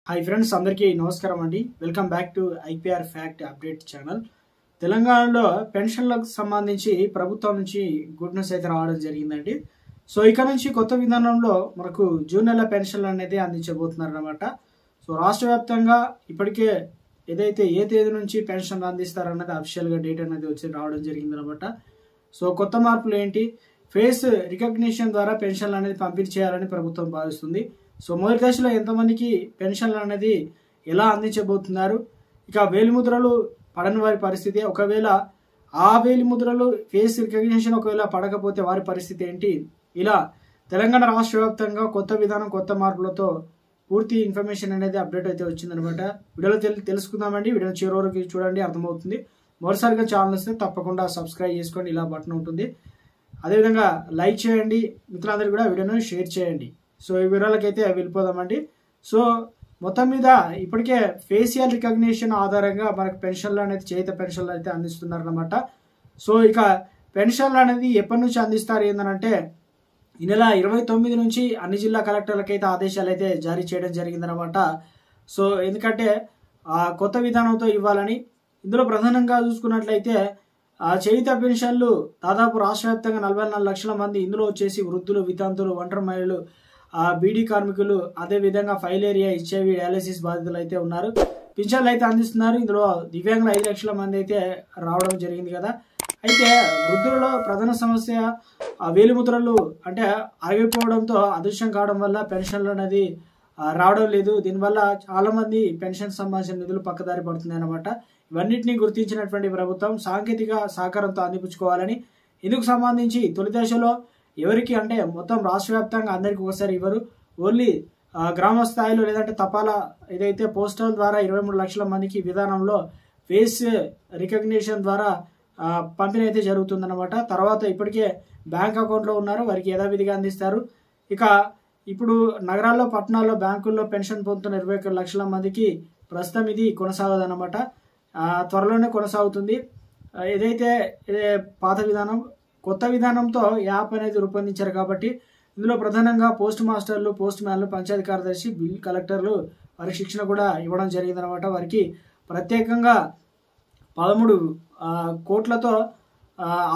Hi friends, అందరికీ నమస్కారం అండి. Welcome back to IPR fact update channel. తెలంగాణలో పెన్షన్లకు సంబంధించి ప్రభుత్వం నుంచి గుడ్ న్యూస్ అయితే రావడం జరిగిందండి. సో ఇక నుంచి కొత్త విధానంలో మనకు జూన్ నెల పెన్షన్లు అనేది అందించబోతున్నారు అనమాట. సో రాష్ట్ర వ్యాప్తంగా ఇప్పటికే ఏదైతే ఏ తేదీ నుంచి పెన్షన్లు అందిస్తారన్నది అఫీషియల్గా డేట్ అనేది వచ్చి రావడం జరిగింది అనమాట. సో కొత్త మార్పులు ఏంటి? ఫేస్ రికగ్నిషన్ ద్వారా పెన్షన్లు అనేది పంపిణీ చేయాలని ప్రభుత్వం భావిస్తుంది. సో మొదటి దశలో ఎంతమందికి పెన్షన్లు అనేది ఎలా అందించబోతున్నారు, ఇక వేలిముద్రలు పడని వారి పరిస్థితి, ఒకవేళ ఆ వేలిముద్రలు ఫేస్ రికగ్నిషన్ ఒకవేళ పడకపోతే వారి పరిస్థితి ఏంటి, ఇలా తెలంగాణ రాష్ట్ర వ్యాప్తంగా కొత్త విధానం కొత్త మార్పులతో పూర్తి ఇన్ఫర్మేషన్ అనేది అప్డేట్ అయితే వచ్చిందనమాట. వీడియోలో తెలుసుకుందామండి. వీడియో చివరి వరకు చూడండి, అర్థమవుతుంది. మొదటిసారిగా ఛానల్ వస్తే తప్పకుండా సబ్స్క్రైబ్ చేసుకోండి, ఇలా బటన్ ఉంటుంది. అదేవిధంగా లైక్ చేయండి, మిత్రులందరూ కూడా వీడియోను షేర్ చేయండి. సో ఈ వివరాలకైతే వెళ్ళిపోదామండి. సో మొత్తం మీద ఇప్పటికే ఫేషియల్ రికగ్నిషన్ ఆధారంగా మనకు పెన్షన్లు అనేది చేత పెన్షన్లు అయితే అందిస్తున్నారనమాట. సో ఇక పెన్షన్లు అనేది ఎప్పటి నుంచి అందిస్తారు ఏంటంటే ఈ నెల 29 నుంచి అన్ని జిల్లా కలెక్టర్లకైతే ఆదేశాలు అయితే జారీ చేయడం జరిగిందనమాట. సో ఎందుకంటే కొత్త విధానంతో ఇవ్వాలని, ఇందులో ప్రధానంగా చూసుకున్నట్లయితే చేయుత పెన్షన్లు దాదాపు రాష్ట్ర వ్యాప్తంగా 44 లక్షల మంది, ఇందులో వచ్చేసి వృద్ధులు, వితంతులు, ఒంటరి మహిళలు, బీడీ కార్మికులు, అదేవిధంగా ఫైలేరియా, హెచ్ఐవి, డయాలసిస్ బాధితులు అయితే ఉన్నారు. పింఛన్లు అయితే అందిస్తున్నారు. ఇందులో దివ్యాంగులు 5 లక్షల మంది అయితే రావడం జరిగింది కదా. అయితే వృద్ధులలో ప్రధాన సమస్య వేలిముద్రలు అంటే ఆగిపోవడంతో అదృశ్యం కావడం వల్ల పెన్షన్లు అనేది రావడం లేదు. దీనివల్ల చాలా మంది పెన్షన్ సంబంధించిన నిధులు పక్కదారి పడుతున్నాయి అన్నమాట. ఇవన్నింటినీ గుర్తించినటువంటి ప్రభుత్వం సాంకేతిక సహకారంతో అందిపుచ్చుకోవాలని, ఇందుకు సంబంధించి తొలి దశలో ఎవరికి అంటే మొత్తం రాష్ట్ర వ్యాప్తంగా అందరికి ఒకసారి ఇవ్వరు, ఓన్లీ గ్రామ స్థాయిలో లేదంటే తపాలా ఏదైతే పోస్టల్ ద్వారా 23 లక్షల మందికి విధానంలో ఫేస్ రికగ్నిషన్ ద్వారా పంపిణీ అయితే జరుగుతుందన్నమాట. తర్వాత ఇప్పటికే బ్యాంక్ అకౌంట్లో ఉన్నారు, వారికి యథావిధిగా అందిస్తారు. ఇక ఇప్పుడు నగరాల్లో, పట్టణాల్లో బ్యాంకుల్లో పెన్షన్ పొందుతున్న 21 లక్షల మందికి ప్రస్తుతం ఇది కొనసాగదన్నమాట. త్వరలోనే కొనసాగుతుంది. ఏదైతే పాత విధానం కొత్త విధానంతో యాప్ అనేది రూపొందించారు కాబట్టి ఇందులో ప్రధానంగా పోస్ట్ మాస్టర్లు, పోస్ట్ మ్యాన్లు, పంచాయతీ కార్యదర్శి, బిల్ కలెక్టర్లు వారికి శిక్షణ కూడా ఇవ్వడం జరిగిందనమాట. వారికి ప్రత్యేకంగా 13 కోట్లతో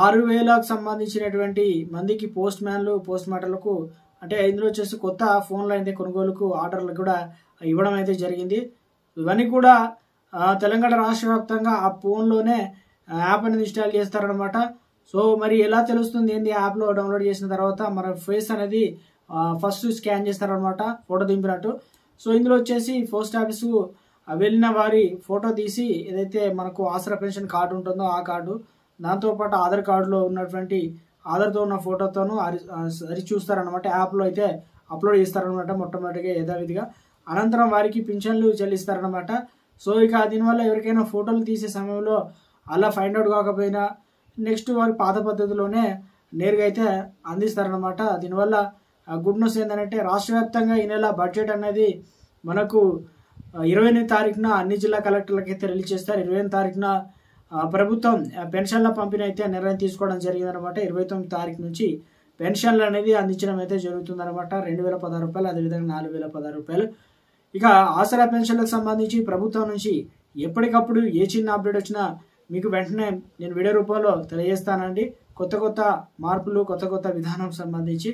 6,000కు సంబంధించినటువంటి మందికి పోస్ట్ మ్యాన్లు, పోస్ట్ మాస్టర్లకు అంటే ఇందులో వచ్చేసి కొత్త ఫోన్లు అయితే కొనుగోలుకు ఆర్డర్లు కూడా ఇవ్వడం అయితే జరిగింది. ఇవన్నీ కూడా తెలంగాణ రాష్ట్ర వ్యాప్తంగా ఆ ఫోన్లోనే యాప్ అనేది ఇన్స్టాల్ చేస్తారనమాట. సో మరి ఎలా తెలుస్తుంది ఏంది? యాప్లో డౌన్లోడ్ చేసిన తర్వాత మన ఫేస్ అనేది ఫస్ట్ స్కాన్ చేస్తారనమాట, ఫోటో దింపినట్టు. సో ఇందులో వచ్చేసి పోస్ట్ ఆఫీసు వెళ్ళిన వారి ఫోటో తీసి ఏదైతే మనకు ఆసరా పెన్షన్ కార్డు ఉంటుందో ఆ కార్డు, దాంతోపాటు ఆధార్ కార్డులో ఉన్నటువంటి ఆధార్తో ఉన్న ఫోటోతోనూ సరి చూస్తారనమాట. యాప్లో అయితే అప్లోడ్ చేస్తారనమాట మొట్టమొదటిగా యథావిధిగా. అనంతరం వారికి పింఛన్లు చెల్లిస్తారనమాట. సో ఇక దీనివల్ల ఎవరికైనా ఫోటోలు తీసే సమయంలో అలా ఫైండ్ అవుట్ కాకపోయినా నెక్స్ట్ వారి పాత పద్ధతిలోనే నేరుగా అయితే అందిస్తారనమాట. దీనివల్ల గుడ్ న్యూస్ ఏంటంటే రాష్ట్ర వ్యాప్తంగా ఈ నెల బడ్జెట్ అనేది మనకు 28 తారీఖున అన్ని జిల్లా కలెక్టర్లకు అయితే రిలీజ్ చేస్తారు. 28 తారీఖున ప్రభుత్వం పెన్షన్ల పంపిణీ అయితే నిర్ణయం తీసుకోవడం జరిగిందనమాట. 29 తారీఖు నుంచి పెన్షన్లు అనేది అందించడం అయితే జరుగుతుందనమాట. 2,016 రూపాయలు, అదేవిధంగా 4,016 రూపాయలు. ఇక ఆసరా పెన్షన్లకు సంబంధించి ప్రభుత్వం నుంచి ఎప్పటికప్పుడు ఏ చిన్న అప్డేట్ వచ్చినా మీకు వెంటనే నేను వీడియో రూపంలో తెలియజేస్తానండి. కొత్త మార్పులు, కొత్త విధానం సంబంధించి